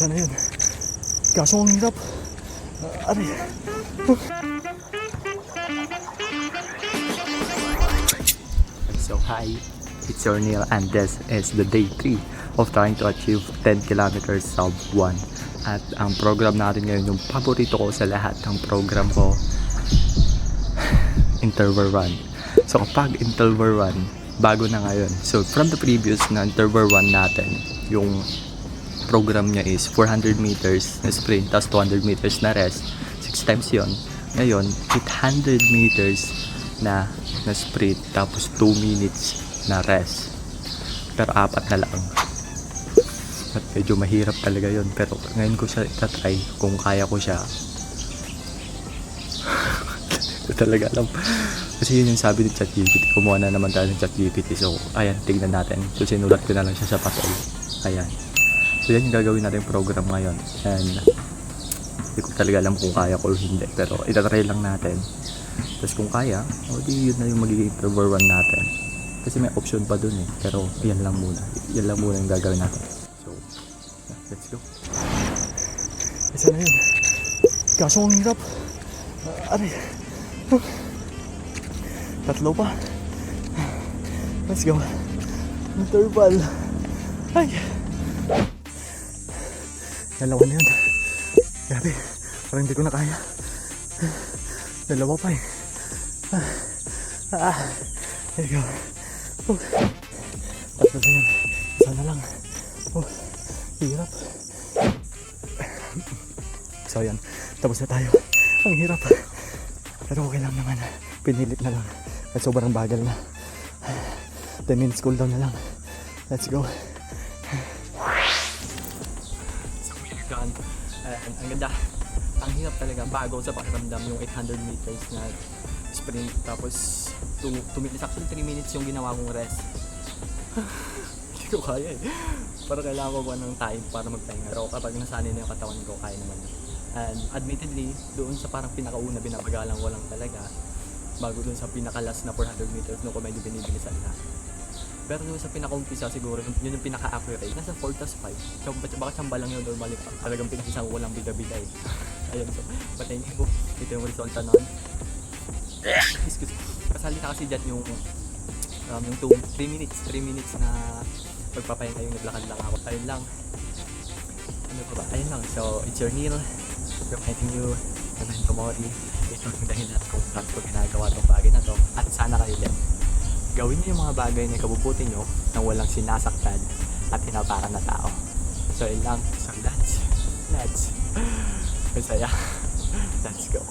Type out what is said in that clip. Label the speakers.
Speaker 1: Sana yun. Kaso ang hirap. Aray.
Speaker 2: So hi, it's your Neil and this is the day 3 of trying to achieve 10 kilometers sub 1. At ang program natin ngayon, yung paborito ko sa lahat ng program ko, interval run. So kapag interval run, bago na ngayon. So from the previous na interval run natin, yung program niya is 400 meters na sprint, tapos 200 meters na rest. 6 times yon. Ngayon, 800 meters na sprint, tapos 2 minutes na rest. Pero 4 na lang. At medyo mahirap talaga yon. Pero ngayon ko siya itatry kung kaya ko siya. Ito talaga alam. Kasi yun yung sabi ni ChatGPT. Kumuha na naman tayo ng ChatGPT. So, ayan, tignan natin. So, sinulat ko na lang siya sa papel. Ayan. So, yan yung gagawin natin program ngayon. And, hindi ko talaga alam kung kaya ko o hindi. Pero, itatry lang natin. Tapos, kung kaya, o di yun na yung magiging interval run natin. Kasi may option pa dun eh. Pero, yan lang muna. Yan lang muna yung gagawin natin. So, yeah, let's go.
Speaker 1: Isa na yun. Kaso ang hirap. Aray. Tatlo pa. Let's go. Interval. Ay. Dalawa na yun. Grabe. Parang hindi ko na kaya. Dalawa pa eh. There you go. Tatlo na yun. Isa na lang. Hirap. So yan. Tapos na tayo. Ang hirap. Pero okay lang naman. Pinilit na lang. At sobrang bagal na. 10 minutes cool down na lang. Let's go.
Speaker 2: So we're gone. And ang ganda. Ang hirap talaga bago sa pakiramdam yung 800 meters na sprint. Tapos 2 minutes. Actually 3 minutes yung ginawa kong rest. Hindi ko kaya eh. Parang kailangan ko ng time para magpahinga. Pero kapag nasanay na yung katawan ko, kaya naman yun. And admittedly, doon sa parang pinakauna, binabagalan ko lang talaga. Bago doon sa pinakalas na 400 meters, nung ko medyo binibilisan na. Pero doon sa pinakaumpisa siguro, yun yung pinaka-accurate. Nasa 4-5. So, baka tsamba lang yun, normally talagang pinakisang walang biga-biga eh. Ayun, so, patayin ko. Ito yung resulta nun. Excuse me. Kasali na kasi dyan yung 3 minutes na pagpapahinga yung naglakad lang ako. Ayun lang. Ano pa ba? Ayun lang. So, it's your Neil. Reminding you, Memento Mori. Ito yung dahilan kung bakit ko ginagawa itong bagay na to. At sana kayo din. Gawin niyo yung mga bagay na kabubuti nyo nang walang sinasaktan at hinapakan na tao. So, yun lang. So, let's. Masaya. Let's go.